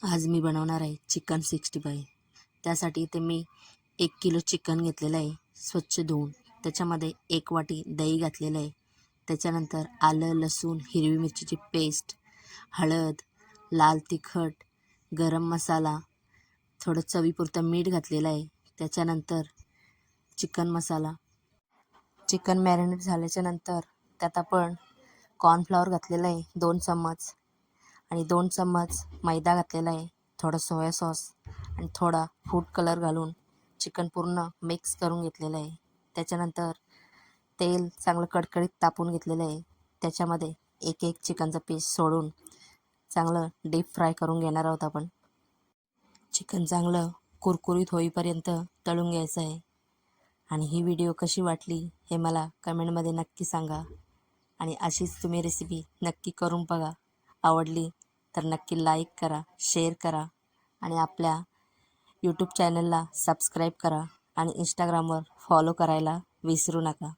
आज मी बनवणार आहे चिकन 65। त्यासाठी इथे मी 1 किलो चिकन घेतलेलं आहे स्वच्छ धुवून। त्याच्यामध्ये 1 वाटी दही घातलेलं आहे। त्याच्यानंतर आलं, लसूण, हिरवी मिरचीची पेस्ट, हळद, लाल तिखट, गरम मसाला, थोडं चवीपुरतं मीठ घातलेलं आहे। त्याच्यानंतर चिकन मसाला। चिकन मॅरिनेट झाल्याच्या नंतर त्यात आपण कॉर्नफ्लॉवर घातलेलं आहे 2 चम्मच आणि 2 चम्मच मैदा घातलेला आहे, थोडा सोया सॉस आणि थोडा फूड कलर घालून चिकन पूर्ण मिक्स करून घेतलेलं आहे। त्याच्यानंतर तेल चांगलं कडकडीत तापून घेतलेलं आहे। त्याच्यामध्ये एक एक चिकनचा पीस सोडून चांगलं डीप फ्राय करून घेणार आहोत आपण। चिकन चांगलं कुरकुरीत होईपर्यंत तळून घ्यायचं आहे। आणि ही व्हिडिओ कशी वाटली हे मला कमेंटमध्ये नक्की सांगा आणि अशीच तुम्ही रेसिपी नक्की करून बघा। आवडली तर नक्की लाईक करा, शेअर करा आणि आपल्या यूट्यूब चॅनलला सबस्क्राईब करा आणि इंस्टाग्रामवर फॉलो करायला विसरू नका।